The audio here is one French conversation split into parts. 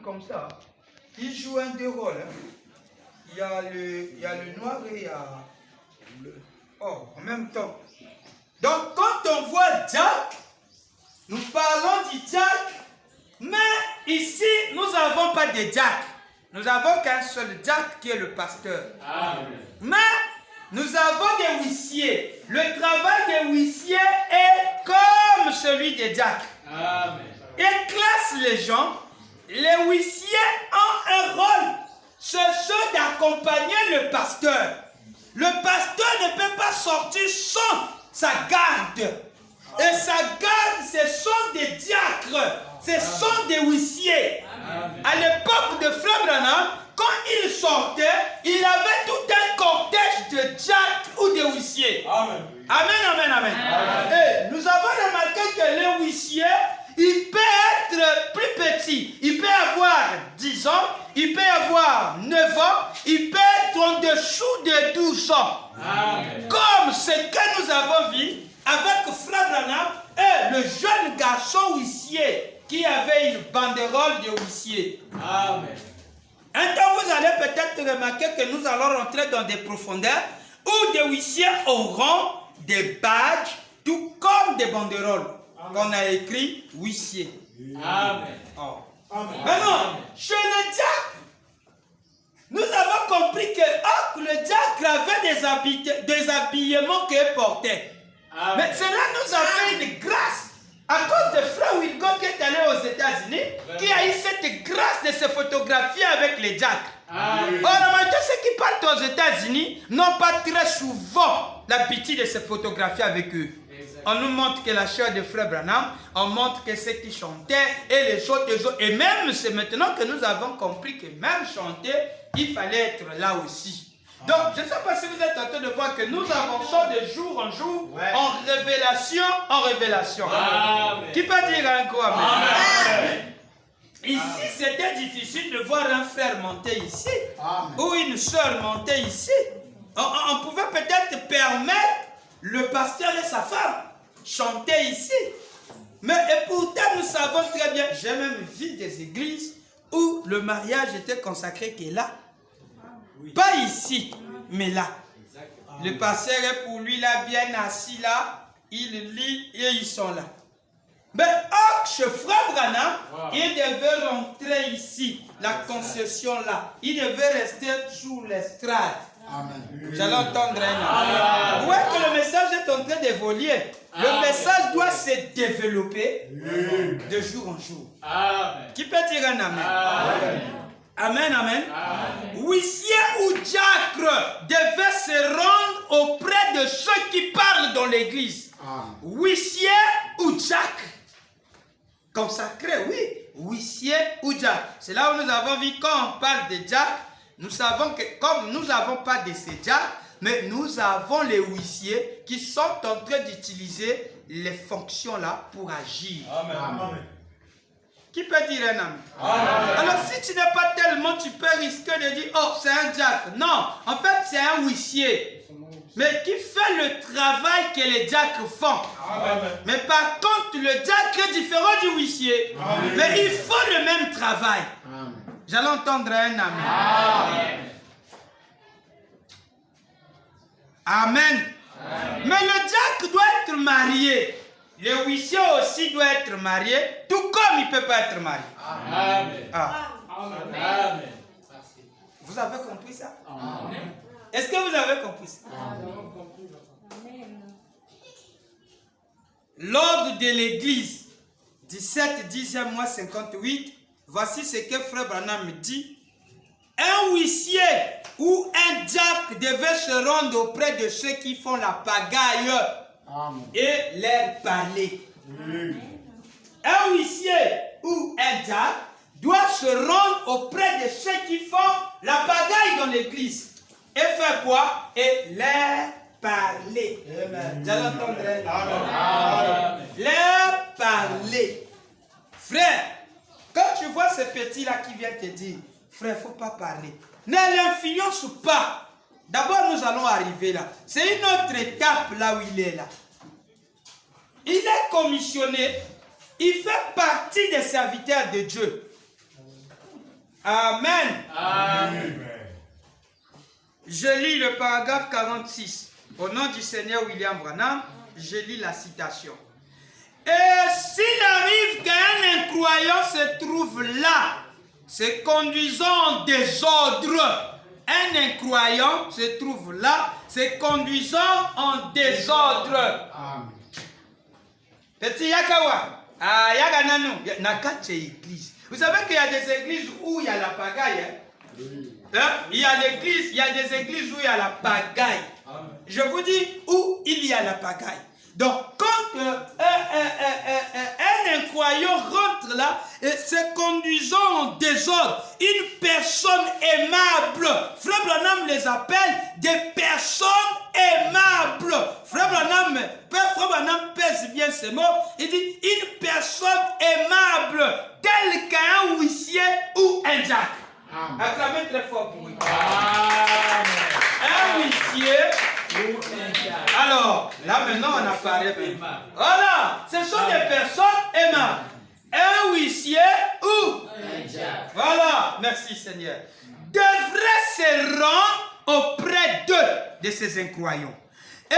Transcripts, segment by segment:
comme ça, il joue un deux rôles. Hein. Il y a le noir et il y a le... Oh, en même temps. Donc, quand on voit Jack, nous parlons du Jack, mais ici, nous n'avons pas de Jack. Nous n'avons qu'un seul Jack qui est le pasteur. Amen. Mais nous avons des huissiers. Le travail des huissiers est comme celui de Jack. Amen. Ils classent les gens. Les huissiers ont un rôle. C'est ceux d'accompagner le pasteur. Le pasteur ne peut pas sortir sans sa garde. Et sa garde, ce sont des diacres. Ce sont des huissiers. Amen. À l'époque de Frère Branham, quand il sortait, il avait tout un cortège de diacres ou de huissiers. Amen. Amen, amen, amen. Amen. Et nous avons remarqué que les huissiers, il peut être plus petit. Il peut avoir 10 ans, il peut avoir 9 ans, il peut être en dessous de 12 ans. Amen. Comme ce que nous avons vu avec Frère Branham et le jeune garçon huissier qui avait une banderole de huissier. Amen. Un temps, vous allez peut-être remarquer que nous allons rentrer dans des profondeurs où des huissiers auront des badges, tout comme des banderoles. Qu'on a écrit huissier. Amen. Oh. Amen. Maintenant, chez le diacre, nous avons compris que le diacre avait des habillements qu'il portait. Amen. Mais cela nous a fait une grâce à cause de Frère Wilgon qui est allé aux États-Unis, qui a eu cette grâce de se photographier avec les diacres. Or, ceux qui partent aux États-Unis n'ont pas très souvent l'habitude de se photographier avec eux. On nous montre que la chair de Frère Branham, on montre que ceux qui chantaient et les autres. Et même, c'est maintenant que nous avons compris que même chanter, il fallait être là aussi. Donc, je ne sais pas si vous êtes en train de voir que nous avançons de jour en jour, en révélation en révélation. Amen. Qui peut dire encore Amen? Amen. Ici, c'était difficile de voir un frère monter ici, Amen. Ou une soeur monter ici. On pouvait peut-être permettre le pasteur et sa femme chanter ici. Mais et pourtant, nous savons très bien, j'ai même vu des églises où le mariage était consacré que là. Oui. Pas ici, mais là. Exactement. Le pasteur est pour lui là, bien assis là, il lit et ils sont là. Mais chez Frère Branham, il devait rentrer ici, la concession là. Il devait rester sous l'estrade. J'allais entendre un amen. Où est que le message est en train d'évoluer? Le message doit se développer de jour en jour. Amen. Qui peut dire un amen? Amen. Amen, amen. Huissier ou diacre devait se rendre auprès de ceux qui parlent dans l'église. Huissier ou diacre. Consacré, oui. Huissier ou diacre. C'est là où nous avons vu quand on parle de diacre, nous savons que comme nous n'avons pas de ces diacres, mais nous avons les huissiers qui sont en train d'utiliser les fonctions là pour agir. Amen. Amen. Qui peut dire un amen? Amen. Alors si tu n'es pas tellement, tu peux risquer de dire, oh c'est un diacre. Non, en fait c'est un huissier. Mais qui fait le travail que les diacres font. Amen. Mais par contre, le diacre est différent du huissier. Amen. Mais ils font le même travail. Amen. J'allais entendre un amen. Amen. Amen. Amen. Mais le diacre doit être marié. Le huissier aussi doit être marié, tout comme il ne peut pas être marié. Amen. Ah. Amen. Amen. Vous avez compris ça? Amen. Est-ce que vous avez compris ça? Amen. L'ordre de l'église, 17 10e mois 58, voici ce que Frère Branham dit. Un huissier ou un diacre devait se rendre auprès de ceux qui font la pagaille. Amen. Et leur parler. Amen. Un huissier ou un diacre doit se rendre auprès de ceux qui font la pagaille dans l'église. Et faire quoi? Et leur parler. J'allais entendre. Leur parler. Frère, quand tu vois ce petit-là qui vient te dire, frère, il ne faut pas parler. Ne l'influence pas. D'abord, nous allons arriver là. C'est une autre étape là où il est là. Il est commissionné. Il fait partie des serviteurs de Dieu. Amen. Amen. Je lis le paragraphe 46. Au nom du Seigneur William Branham, je lis la citation. Et s'il arrive qu'un incroyant se trouve là, se conduisant en désordre, un incroyant se trouve là, se conduisant en désordre. Amen. Petit Yakawa, Yagananu, Nakache église. Vous savez qu'il y a des églises où il y a la pagaille. Il y a l'église, il y a des églises où il y a la pagaille. Je vous dis où il y a la pagaille. Donc, quand un incroyant rentre là, se conduisant en désordre, une personne aimable, Frère Branham les appelle des personnes aimables. Frère Branham pèse bien ces mots. Il dit une personne aimable, telle qu'un huissier ou un diacre. Acclamez très fort pour lui. Un huissier. Alors, là maintenant on apparaît. Voilà, ce sont des personnes aimables. Un huissier ou un diacre. Voilà, merci Seigneur. Devrait se rendre auprès d'eux, de ces incroyants. Et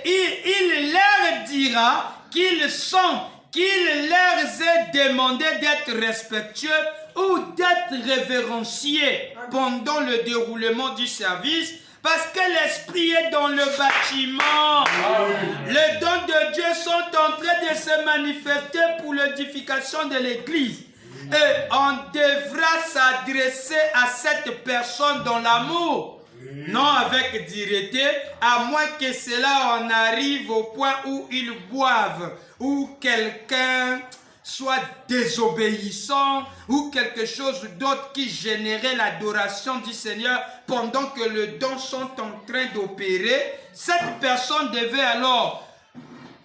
il leur dira qu'il leur est demandé d'être respectueux ou d'être révérenciés pendant le déroulement du service, parce que l'Esprit est dans le bâtiment. Les dons de Dieu sont en train de se manifester pour l'édification de l'Église. Et on devra s'adresser à cette personne dans l'amour, non avec dureté, à moins que cela en arrive au point où ils boivent, ou quelqu'un soit désobéissant, ou quelque chose d'autre qui générait l'adoration du Seigneur pendant que les dons sont en train d'opérer. Cette personne devait alors,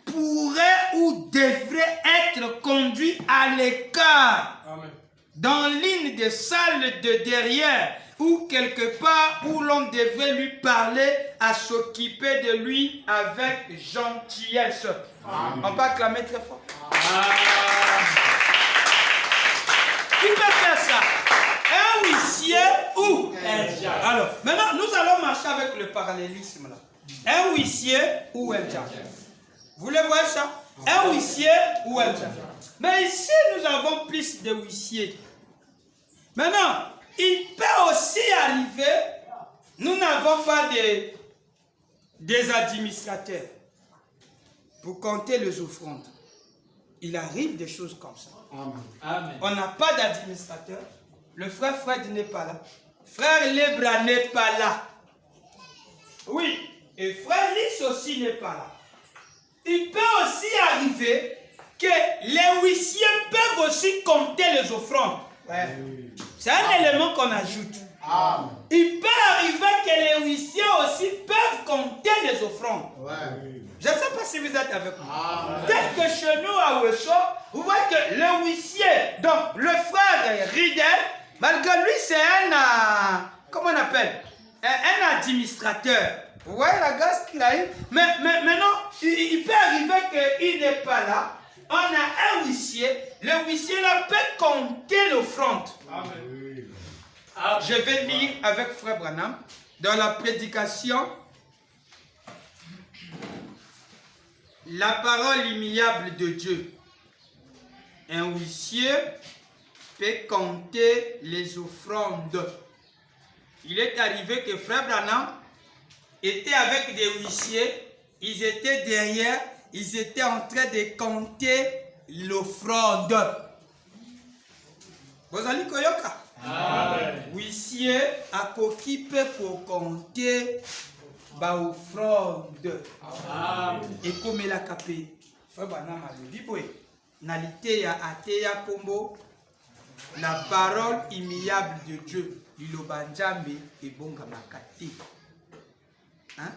pourrait ou devrait être conduite à l'écart, dans l'une des salles de derrière, ou quelque part où l'on devait lui parler, à s'occuper de lui avec gentillesse. Amen. On peut acclamer très fort. Qui peut faire ça? Un huissier ou un diacre. Alors, maintenant, nous allons marcher avec le parallélisme là. Un huissier ou un diacre. Vous le voyez ça? Un huissier ou un diacre. Mais ici, nous avons plus de huissiers. Maintenant, il peut aussi arriver, nous n'avons pas des administrateurs pour compter les offrandes. Il arrive des choses comme ça. Amen. On n'a pas d'administrateur. Le frère Fred n'est pas là. Frère Lebra n'est pas là. Oui, et frère Lys aussi n'est pas là. Il peut aussi arriver que les huissiers peuvent aussi compter les offrandes. Ouais. C'est un élément qu'on ajoute. Amen. Il peut arriver que les huissiers aussi peuvent compter les offrandes. Ouais. Je ne sais pas si vous êtes avec moi. Tel que chez nous à Ouesso, vous voyez que le huissier, donc le frère Ridel, malgré lui c'est un, comment on appelle, un administrateur. Vous voyez la grâce qu'il a eue. Mais maintenant, il peut arriver qu'il n'est pas là. On a un huissier. Le huissier là peut compter l'offrande. Je vais lire avec frère Branham dans la prédication la parole immuable de Dieu. Un huissier peut compter les offrandes. Il est arrivé que frère Branham était avec des huissiers, ils étaient derrière, ils étaient en train de compter l'offrande. Vous allez koyoka? Huissier a occupé pour compter l'offrande. Et comme il a capé, frère Branham a dit, nalité ya ateya kombo, la parole immuable de Dieu, l'Ilobanjambe et Bongamakati. Hein?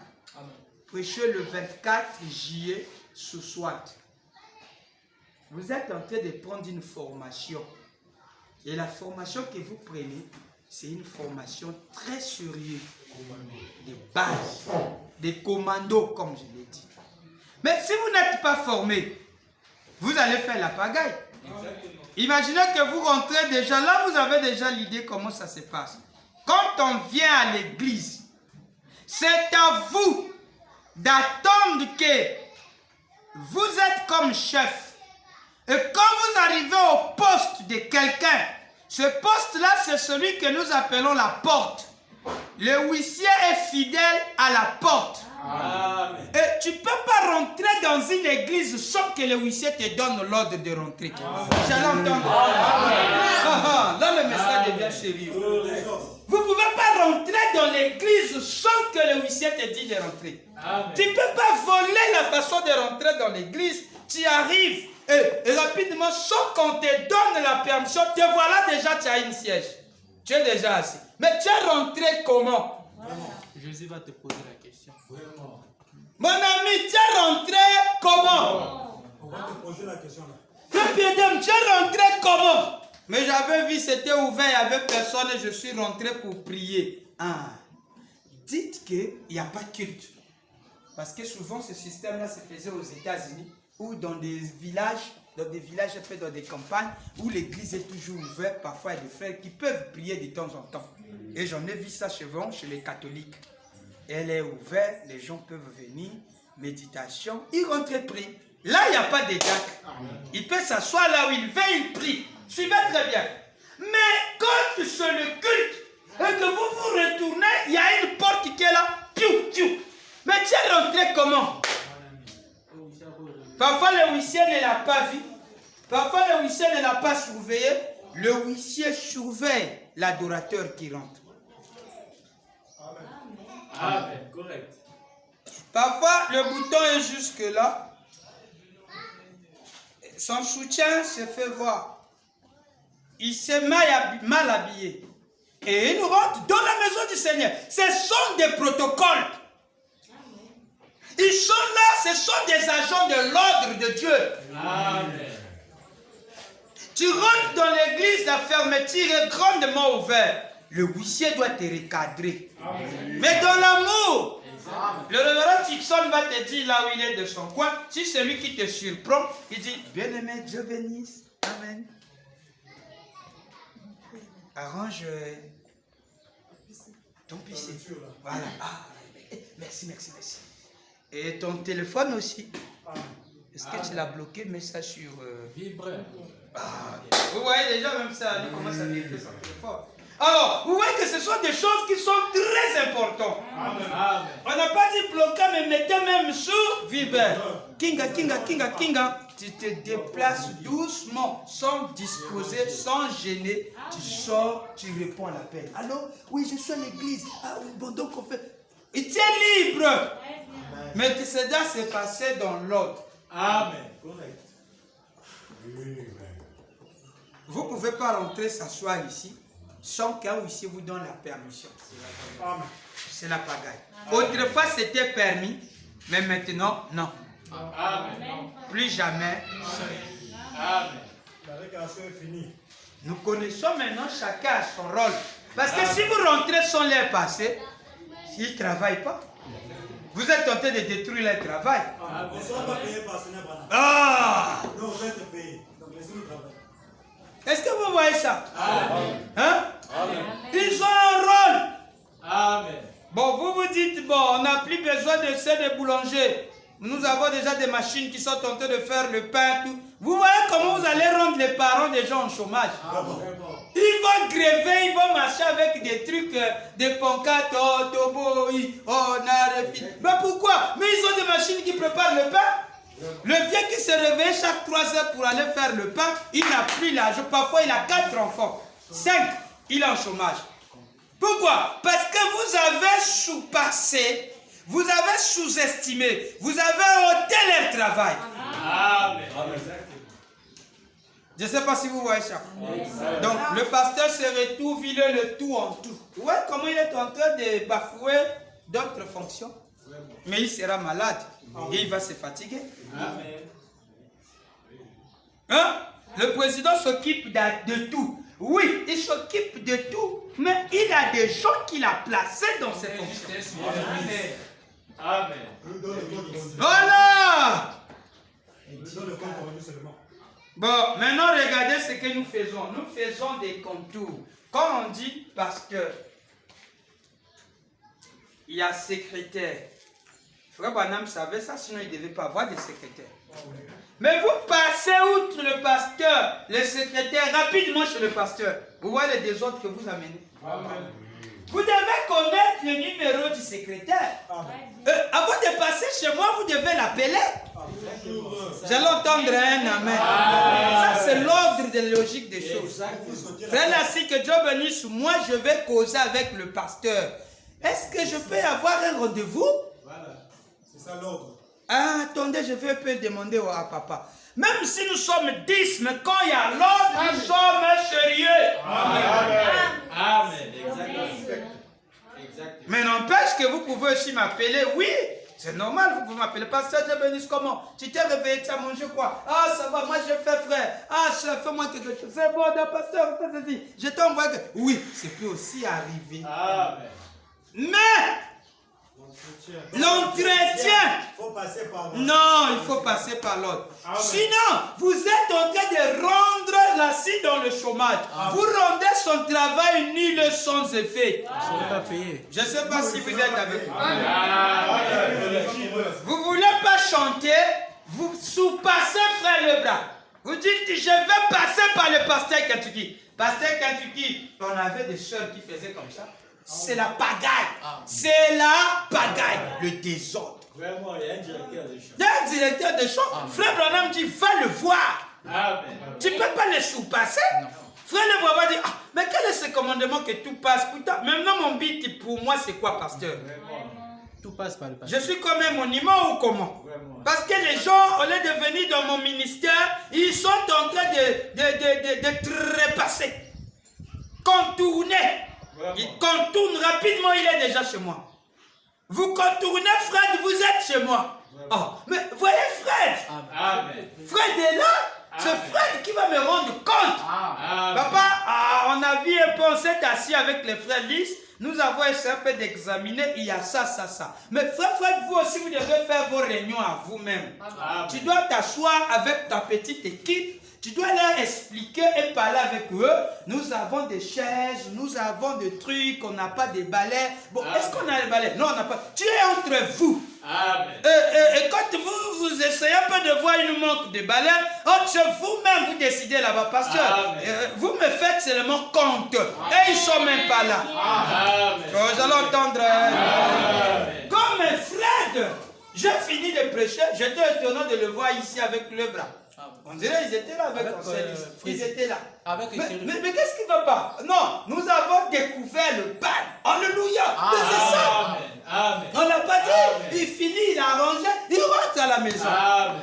Prêchez le 24 juillet ce soir. Vous êtes en train de prendre une formation. Et la formation que vous prenez, c'est une formation très sérieuse, de base, des commandos, comme je l'ai dit. Mais si vous n'êtes pas formé, vous allez faire la pagaille. Imaginez que vous rentrez déjà, là vous avez déjà l'idée comment ça se passe. Quand on vient à l'église, c'est à vous d'attendre que vous êtes comme chef. Et quand vous arrivez au poste de quelqu'un, ce poste-là, c'est celui que nous appelons la porte. Le huissier est fidèle à la porte. Amen. Et tu ne peux pas rentrer dans une église sans que le huissier te donne l'ordre de rentrer. J'allais entendre. Là, le message devient sérieux. Vous ne pouvez pas rentrer dans l'église sans que le huissier te dise de rentrer. Amen. Tu ne peux pas voler la façon de rentrer dans l'église. Tu arrives et rapidement, sans qu'on te donne la permission, te voilà déjà, tu as une siège. Tu es déjà assis. Mais tu es rentré comment? Jésus va te poser la question. Vraiment. Mon ami, tu es rentré comment? On va te poser la question là. Frère Piedem, tu es rentré comment? Mais j'avais vu, c'était ouvert, il n'y avait personne et je suis rentré pour prier. Ah. Dites qu'il n'y a pas de culte. Parce que souvent, ce système-là se faisait aux États-Unis ou dans des villages et puis dans des campagnes où l'église est toujours ouverte. Parfois, il y a des frères qui peuvent prier de temps en temps. Et j'en ai vu ça souvent chez les catholiques. Elle est ouverte, les gens peuvent venir, méditation, ils rentrent et prient. Là, il n'y a pas de diacre. Il peut s'asseoir là où il veut, il prie. Suivez très bien. Mais quand c'est le culte et que vous vous retournez, il y a une porte qui est là. Piou, piou. Mais tu es rentré comment? Parfois le huissier ne l'a pas vu. Parfois le huissier ne l'a pas surveillé. Le huissier surveille l'adorateur qui rentre. Amen. Correct. Parfois le bouton est jusque là. Son soutien se fait voir. Il s'est mal habillé. Et il rentre dans la maison du Seigneur. Ce sont des protocoles. Ils sont là, ce sont des agents de l'ordre de Dieu. Amen. Tu rentres dans l'église, la fermeture est grandement ouverte. Le huissier doit te recadrer. Amen. Mais dans l'amour, le révérend Tixon va te dire là où il est de son coin. Si c'est lui qui te surprend, il dit, bien-aimé, Dieu bénisse. Amen. Arrange ton PC. Voilà. Ah, merci. Et ton téléphone aussi. Est-ce que tu l'as bloqué? Mets ça sur... Vibre. Vous voyez déjà même ça, lui commence à vivre son téléphone. Alors, vous voyez que ce sont des choses qui sont très importantes. Amen. On n'a pas dit bloquer, mais mettez même sur Viber. Kinga. Tu te déplaces doucement, sans disposer, sans gêner. Tu sors, tu réponds à l'appel. Allô? Oui, je suis à l'église. Ah oui, bon, donc on fait... Et tu es libre. Mais c'est ça s'est passé dans l'ordre. Amen. Correct. Vous ne pouvez pas rentrer s'asseoir ici sans qu'un huissier vous donne la permission. C'est la pagaille. Autrefois, c'était permis, mais maintenant, non. Amen. Plus jamais. Amen. La récréation est finie. Nous connaissons maintenant chacun a son rôle. Parce que si vous rentrez sans les passer, s'ils ne travaillent pas, vous êtes tenté de détruire leur travail. On ne sera pas payé par Seigneur Bana. Ah! Nous, on va être payés. Donc, laissez-nous travailler. Est-ce que vous voyez ça? Amen. Hein? Amen. Ils ont un rôle. Amen. Bon, vous vous dites, bon, on n'a plus besoin de ces des boulangers. Nous avons déjà des machines qui sont tentées de faire le pain, tout. Vous voyez comment vous allez rendre les parents des gens en chômage? Ils vont gréver, ils vont marcher avec des trucs, des pancartes, oh, tobo, oh, narefi. Mais pourquoi? Mais ils ont des machines qui préparent le pain. Le vieux qui se réveille chaque 3 heures pour aller faire le pain, il n'a plus l'argent. Parfois, il a 4 enfants. 5, il est en chômage. Pourquoi? Parce que vous avez sous-passé, vous avez sous-estimé, vous avez ôté leur travail. Amen. Je ne sais pas si vous voyez ça. Donc, le pasteur se retrouve, il est le tout en tout. Vous voyez comment il est en train de bafouer d'autres fonctions? Mais il sera malade et il va se fatiguer. Amen. Hein? Le président s'occupe de tout. Oui, il s'occupe de tout, mais il a des gens qu'il a placés dans ses fonctions. Amen. Nous donne le compte rendu. Voilà! Nous donne le compte rendu seulement. Bon, maintenant regardez ce que nous faisons. Nous faisons des contours. Quand on dit pasteur, il y a secrétaire. Frère Branham savait ça, sinon il ne devait pas avoir de secrétaire. Mais vous passez outre le pasteur, le secrétaire, rapidement chez le pasteur. Vous voyez les désordres que vous amenez. Amen. Vous devez connaître le numéro du secrétaire. Avant de passer chez moi, vous devez l'appeler. J'allais entendre un amen. Ça, c'est l'ordre de la logique des choses. Frère Lassie, que Dieu bénisse, moi, je vais causer avec le pasteur. Est-ce que je peux avoir un rendez-vous? Voilà. C'est ça l'ordre. Ah, attendez, je vais peut demander à papa. Même si nous sommes 10, mais quand il y a l'ordre, nous sommes sérieux. Amen. Amen. Exactement. Exactement. Mais n'empêche que vous pouvez aussi m'appeler, oui. C'est normal, vous pouvez m'appeler. Pasteur, Dieu bénisse, comment? Tu t'es réveillé, tu as mangé quoi? Ah, ça va, moi je fais frère. Ah, fais-moi quelque chose. C'est bon, pasteur, fais ceci. Je t'envoie que... Oui, ça peut aussi arriver. Amen. Mais l'entretien. Il faut passer par l'ordre. Non, il faut passer par l'autre. Sinon, vous êtes en train de rendre Lassie dans le chômage. Vous rendez son travail nul sans effet. Je ne sais pas si vous êtes avec moi. Vous ne voulez pas chanter, vous sous-passez frère le bras. Vous dites, je vais passer par le pasteur Kentucky. Pasteur Kentucky, on avait des soeurs qui faisaient comme ça. C'est la pagaille. C'est la pagaille. Le désordre. Vraiment, il y a un directeur de chant. Un directeur de chant. Frère Branham dit, va le voir. Amen. Tu ne peux pas le sous-passer. Frère le Branham dit, ah, mais quel est ce commandement que tout passe? Putain, maintenant mon but pour moi, c'est quoi, pasteur? Tout passe par le pasteur. Je suis comme un monument ou comment? Parce que les gens, au lieu de venir dans mon ministère, ils sont en train de trépasser, contourner. Il contourne rapidement, il est déjà chez moi. Vous contournez Fred, vous êtes chez moi. Oh, mais voyez Fred. Amen. Fred est là. C'est Fred qui va me rendre compte. Amen. Papa, on a vu un peu, on s'est assis avec les frères Lys. Nous avons essayé un peu d'examiner, il y a ça, ça, ça. Mais frère Fred, vous aussi, vous devez faire vos réunions à vous-même. Tu dois t'asseoir avec ta petite équipe. Tu dois leur expliquer et parler avec eux. Nous avons des chaises, nous avons des trucs, on n'a pas de balais. Bon, est-ce qu'on a des balais? Non, on n'a pas. Tu es entre vous. Amen. Et quand vous essayez un peu de voir, il nous manque de balais. C'est vous-même, vous décidez là-bas. Pasteur, vous me faites seulement compte. Et ils ne sont même pas là. Amen. Vous allez entendre. Comme Fred, j'ai fini de prêcher. J'étais étonné de le voir ici avec le bras. On dirait qu'ils étaient là avec ils étaient là. Mais qu'est-ce qui ne va pas? Non, nous avons découvert le bal. Alléluia. Mais c'est ça. Amen. On n'a pas dit, il finit, il a rangé, il rentre à la maison. Amen.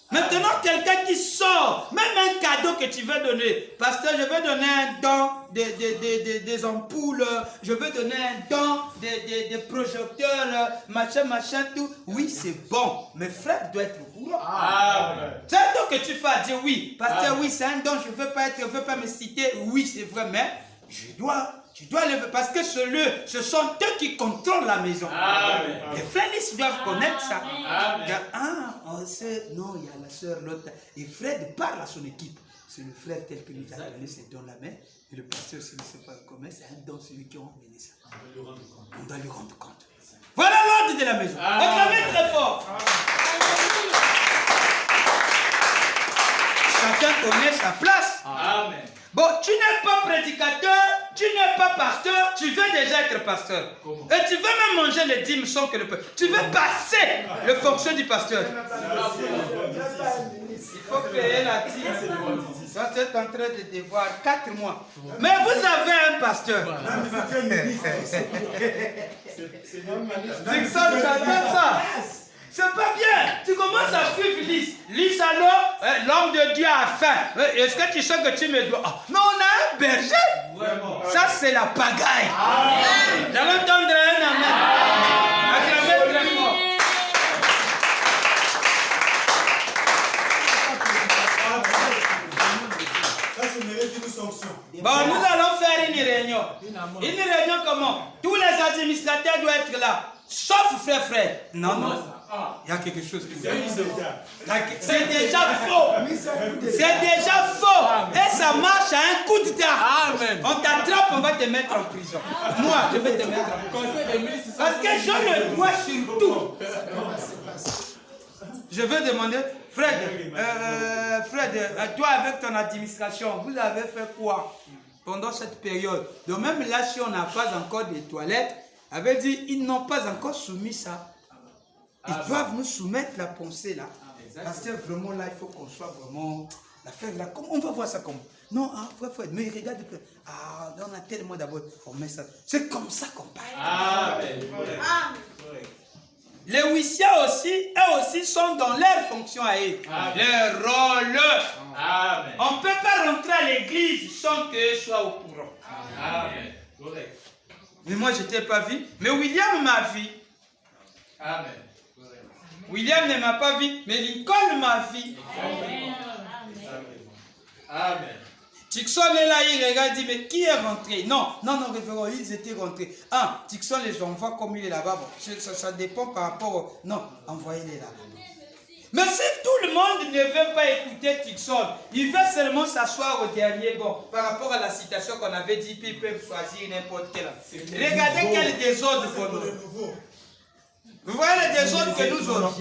Maintenant, quelqu'un qui sort, même un cadeau que tu veux donner. Pasteur, je veux donner un don des ampoules, je veux donner un don des projecteurs, machin, tout. Oui, c'est bon, mais frère doit être au courant. Amen. C'est un don que tu fais dire oui. Pasteur, oui, c'est un don, je ne veux pas me citer. Oui, c'est vrai, mais tu dois le... Parce que ce sont eux qui contrôlent la maison. Amen. Les frères, ils doivent connaître ça. Amen. Non, il y a la soeur, l'autre. Et Fred parle à son équipe. C'est le frère tel que nous a donné ce don-là, mais le pasteur aussi ne sait pas comment. C'est un don, celui qui a emmené ça. On doit lui rendre compte. Voilà l'ordre de la maison. Acclamez très fort. Chacun connaît sa place. Amen. Bon, tu n'es pas prédicateur, tu n'es pas pasteur, tu veux déjà être pasteur. Comment? Et tu veux même manger les dîmes sans que le peuple. Tu veux passer le fonction du pasteur. Il faut payer la dîme. Ça, tu es en train de devoir 4 mois. Mais vous avez un pasteur. C'est ça, tu as ça. C'est pas bien. Tu commences à suivre Lys. Lys alors, l'homme de Dieu a faim. Est-ce que tu sais que tu me dois? Mais on a un berger. Vraiment. Ça, c'est la pagaille. J'allais entendre un amen. Acclamez très fort. Ça, c'est mérite une sanction. Bon, nous allons faire une réunion. Une réunion comment? Tous les administrateurs doivent être là. Sauf frère Fred. Non. Il y a quelque chose qui vous C'est déjà faux. C'est déjà faux. Et ça marche à un coup de tard. Amen. On t'attrape, on va te mettre en prison. Moi, je vais te mettre en prison. Parce que je le dois sur tout. Je veux demander, Fred, toi avec ton administration, vous avez fait quoi pendant cette période? Donc même là, si on n'a pas encore des toilettes, avait dit, ils n'ont pas encore soumis ça. Ils doivent nous soumettre la pensée là. Parce que vraiment là, il faut qu'on soit vraiment... L'affaire là, on va voir ça comme... Non, Fred, mais regarde, on a tellement d'abord, on met ça. C'est comme ça qu'on parle. Amen. Les huissiers aussi, eux aussi sont dans leur fonction à eux. Leur rôle. Amen. On ne peut pas rentrer à l'église sans qu'eux soient au courant. Amen. Correct. Mais moi, je n'étais pas vu. Mais William m'a vu. Amen. William ne m'a pas vu, mais Lincoln m'a vu. Amen. Tixon est là, il regarde, il dit, mais qui est rentré? Non, révérend, ils étaient rentrés. Ah, Tixon les envoie comme il est là-bas. Bon, ça dépend par rapport au... Non, envoyez-les là. Mais si tout le monde ne veut pas écouter Tixon, il veut seulement s'asseoir au dernier banc. Par rapport à la citation qu'on avait dit, puis ils peuvent choisir n'importe quelle. Regardez quel désordre pour nous. Vous voyez le désordre que nous aurons.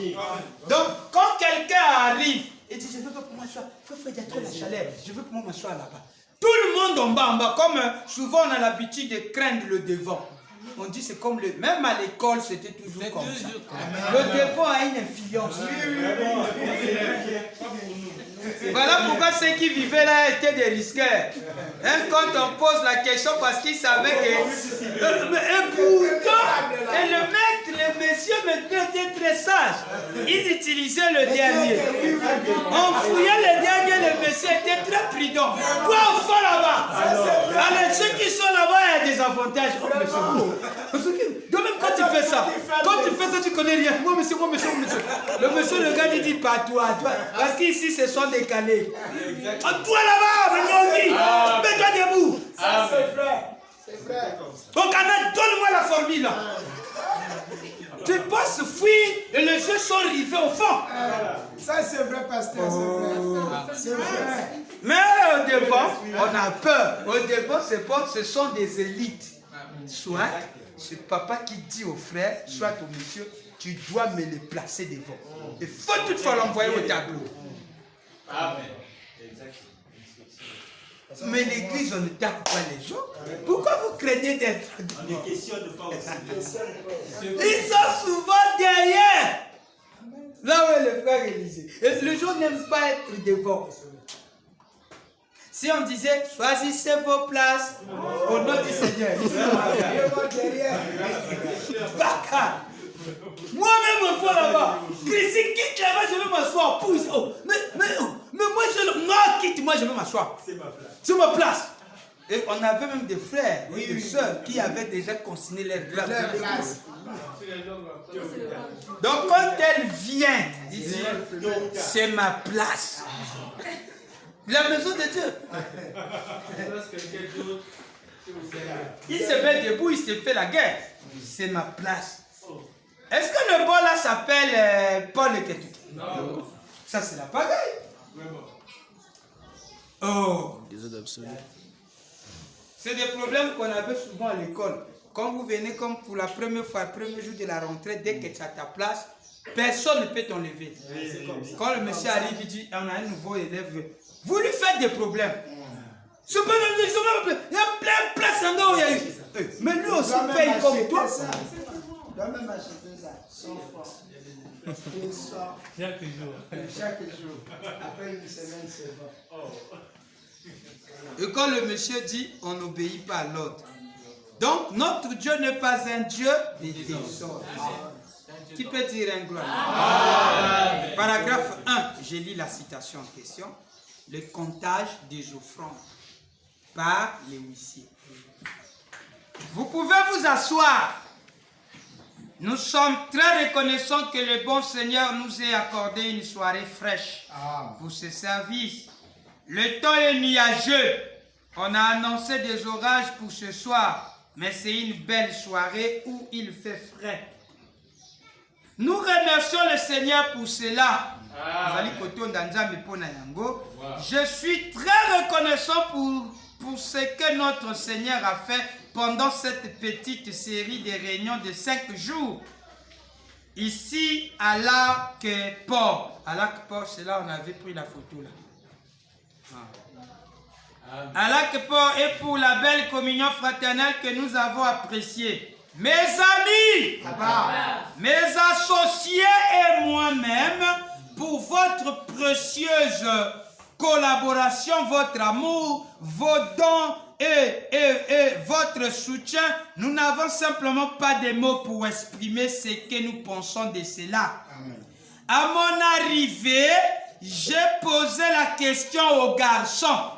Donc, quand quelqu'un arrive, et dit, je veux pas pour m'asseoir, il y a trop la chaleur, je veux pour moi m'asseoir là-bas. Tout le monde en bas, comme souvent on a l'habitude de craindre le devant. On dit c'est comme le... Même à l'école, c'était toujours comme ça. Le devant a une influence. Voilà pourquoi ceux qui vivaient là étaient des risqueurs. Quand on pose la question, parce qu'ils savaient que... Et le maître, les messieurs maintenant étaient très sages. Ils utilisaient le dernier. On fouillait le dernier, les messieurs étaient très prudents. Quoi on fait là-bas? Alors ceux qui sont là-bas, il y a des avantages. Donc même quand tu fais ça, tu connais rien. Moi monsieur. Le monsieur, le gars, il dit pas toi. Parce qu'ici, ce sont des calés. Toi là-bas, mets-toi debout. C'est vrai. Donc, donne-moi la formule là. Tu passes fuir et les jeux sont arrivés au fond. Ça, c'est vrai, pasteur. C'est vrai. Mais au devant, on a peur. Au devant, ce sont des élites. Soit c'est papa qui dit au frère, soit au monsieur, tu dois me les placer devant. Il faut toutefois l'envoyer au tableau. Amen. Mais l'église, on ne tape pas les gens. Pourquoi vous craignez d'être... Ils sont souvent derrière. Là où est le frère Élisée. Et les gens n'aiment pas être devant. Si on disait, choisissez vos places au nom du Seigneur. Baka. Moi-même, on voit là-bas. Christy, quitte là-bas, je vais m'asseoir. Pousse. Mais moi, quitte, moi, je vais m'asseoir. C'est ma place. Et on avait même des frères et des sœurs qui avaient déjà consigné leur place. Donc, quand elle vient, ici, c'est ma place. La maison de Dieu. Il se met debout, il se fait la guerre. C'est ma place. Est-ce que le bon là s'appelle Paul et Ketou? Non. Ça, c'est la pagaille. Oh. C'est des problèmes qu'on avait souvent à l'école. Quand vous venez comme pour la première fois, le premier jour de la rentrée, dès que tu as ta place, personne ne peut t'enlever. Quand le monsieur arrive, il dit, on a un nouveau élève. Vous lui faites des problèmes. Il y a plein de places en dehors. Mais lui aussi paye comme toi. dois même acheter ça 100 fois. Chaque jour. Chaque jour. Après une semaine, c'est bon. Et quand le monsieur dit, on n'obéit pas à l'ordre. Donc, notre Dieu n'est pas un Dieu des désordres. Qui peut dire un gloire? Paragraphe 1, je lis la citation en question. Le comptage des offrandes par les huissiers. Vous pouvez vous asseoir. Nous sommes très reconnaissants que le bon Seigneur nous ait accordé une soirée fraîche pour ce service. Le temps est nuageux. On a annoncé des orages pour ce soir, mais c'est une belle soirée où il fait frais. Nous remercions le Seigneur pour cela. Amen. Je suis très reconnaissant pour ce que notre Seigneur a fait pendant cette petite série de réunions de 5 jours. Ici, à Lac-Port. À Lac-Port, c'est là où on avait pris la photo. Là. À Lac-Port et pour la belle communion fraternelle que nous avons appréciée. Mes amis, mes associés et moi-même, pour votre précieuse collaboration, votre amour, vos dons et votre soutien, nous n'avons simplement pas de mots pour exprimer ce que nous pensons de cela. Amen. À mon arrivée, j'ai posé la question aux garçons.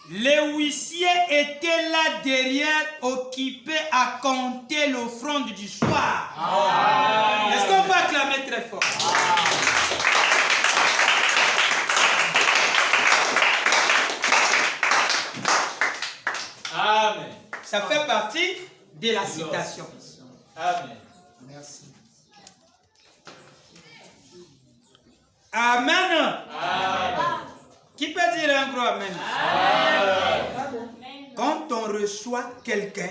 Les huissiers étaient là derrière, occupés à compter l'offrande du soir. Est-ce qu'on peut acclamer très fort? Amen. Ça fait partie de la citation. Amen. Merci. Amen. Amen. Qui peut dire un gros amen? Amen. Quand on reçoit quelqu'un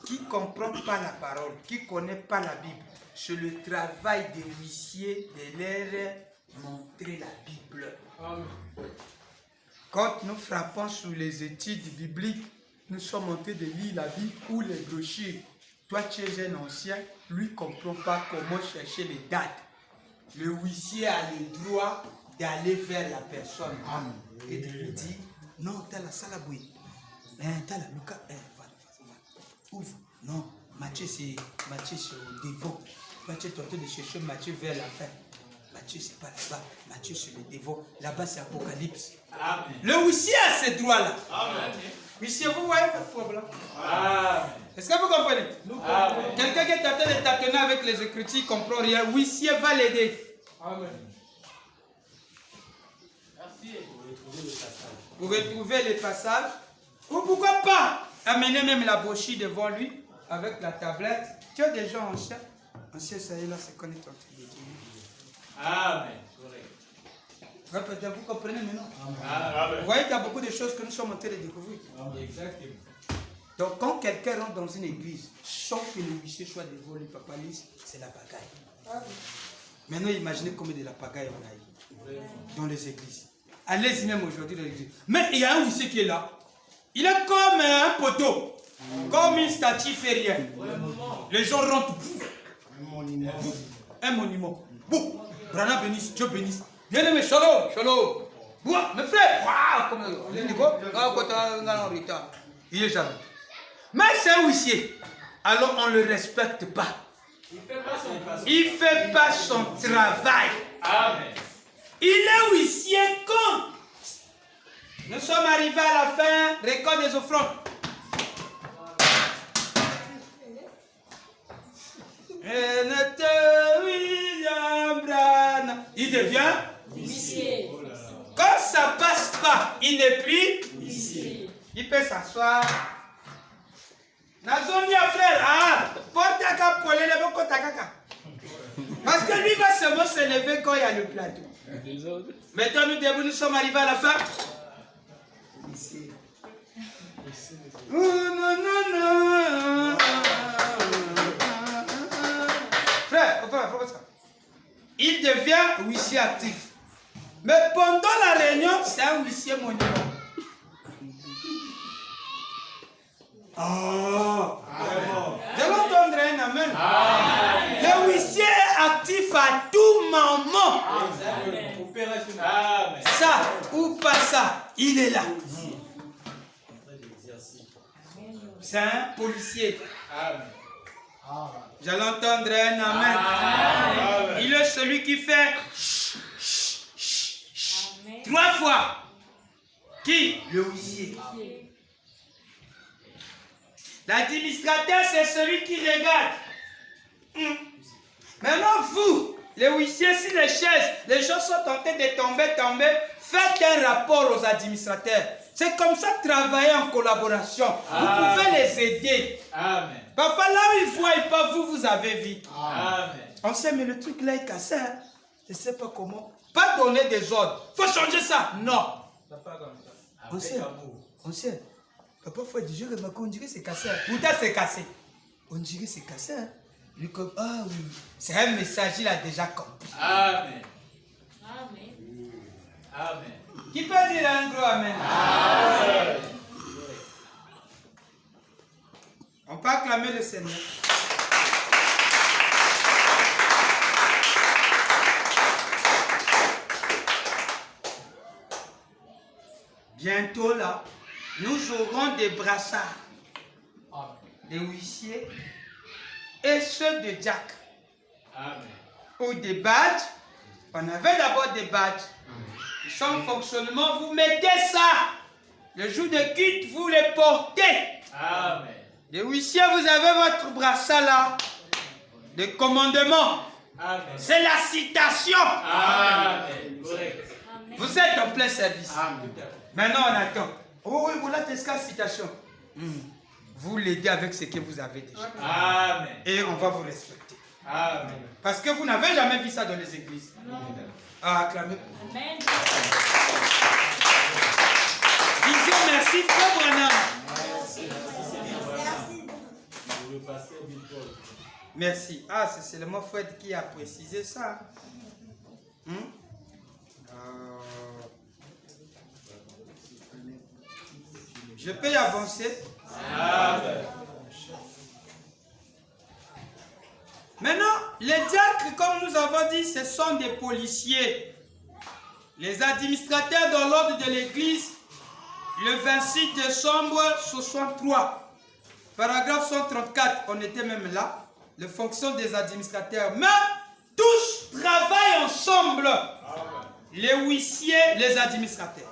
qui ne comprend pas la parole, qui ne connaît pas la Bible, c'est le travail des huissiers de leur montrer la Bible. Quand nous frappons sur les études bibliques, nous sommes en train de lire la Bible ou les brochures. Toi, tu es un ancien, lui ne comprend pas comment chercher les dates. Le huissier a le droit d'aller vers la personne et de lui dire non, tu as la salle à bouillir. Tu as la Lucas, ouvre. Non, Matthieu c'est au devant. Toi, tu es en train de chercher Matthieu vers la fin. Matthieu, c'est pas là-bas. Matthieu, c'est le devant. Là-bas, c'est Apocalypse. Amen. Le huissier a ces droits-là. Amen. Huissier, vous voyez votre problème. Amen. Est-ce que vous comprenez? Amen. Quelqu'un qui est en train de tâtonner avec les Écritures, il ne comprend rien. Huissier va l'aider. Amen. Pour retrouver les passages. Ou pourquoi pas amener même la brochure devant lui avec la tablette. Tu as des gens anciens. Anciens, ça y est là, c'est qu'on est en train de dire. Amen. Correct. Répétez, vous comprenez maintenant? Amen. Vous voyez qu'il y a beaucoup de choses que nous sommes en train de découvrir. Exactement. Donc quand quelqu'un rentre dans une église, sans que le huissier soit devant lui, papa lise, c'est la pagaille. Maintenant, imaginez combien de la pagaille on a eu dans les églises. Allez-y même aujourd'hui dans l'église. Mais il y a un huissier qui est là. Il est comme un poteau, comme une statue fait rien. Les gens rentrent. Un monument. Boum. Brana bénisse, Dieu bénisse. Bien aimé, shalom, shalom. Mes frères, comme il est jamais. Mais c'est un huissier. Alors on ne le respecte pas. Il ne fait pas son travail. Amen. Il est huissier quand nous sommes arrivés à la fin, récolte des offrandes. Il devient huissier. Quand ça passe pas, il n'est plus huissier. Il peut s'asseoir. Nazonia frère, porte à cap pour les bocaux takaka. Parce que lui va seulement se lever quand il y a le plateau. Maintenant nous debout, nous sommes arrivés à la fin. Oh, non, non, non. Frère, il devient huissier actif. Mais pendant la réunion, c'est un huissier monument. Je vais entendre un amen. Le huissier est actif à tout moment. Amen. Ça ou pas ça, il est là. C'est un policier. Amen. J'allais entendre un amen. Amen. Il est celui qui fait 3 fois. Qui? Le huissier. L'administrateur, c'est celui qui regarde. Maintenant, vous, les huissiers, si les choses sont en train de tomber, faites un rapport aux administrateurs. C'est comme ça, travailler en collaboration. Vous pouvez les aider. Amen. Parfois, là où ils ne voient pas, vous avez vu. Amen. On sait, mais le truc là est cassé. Hein. Je ne sais pas comment. Pas donner des ordres. Il faut changer ça. Non. C'est pas comme ça. On Avec sait. amour. On sait. Papa, il faut dire, on dirait que c'est cassé. Pourtant, c'est cassé. On dirait que c'est cassé. Hein. Lui, comme, ah oui. C'est un message, il a déjà compris. Amen. Amen. Amen. Qui peut dire un gros amen? Amen. On peut acclamer le Seigneur. Bientôt là, nous aurons des brassards, des huissiers et ceux de Jack. Amen. Ou des badges. On avait d'abord des badges. Ils sont en fonctionnement. Vous mettez ça. Le jour de culte, vous les portez. Amen. Les huissiers, vous avez votre brassard là. De commandement. Amen. C'est la citation. Amen. Correct. Amen. Vous êtes en plein service. Amen. Maintenant, on attend. Oh oui, voilà, t'es citation. Vous l'aidez avec ce que vous avez déjà. Amen. Et on va vous respecter. Amen. Parce que vous n'avez jamais vu ça dans les églises. Ah, acclamez. Amen. Disons merci, frère Branham. Je veux passer au Bitcoin. Merci. Ah, c'est seulement Fred qui a précisé ça. Je peux y avancer. Amen. Maintenant, les diacres, comme nous avons dit, ce sont des policiers. Les administrateurs dans l'ordre de l'église, le 26 décembre 63, paragraphe 134, on était même là, les fonctions des administrateurs. Mais tous travaillent ensemble. Les huissiers, les administrateurs.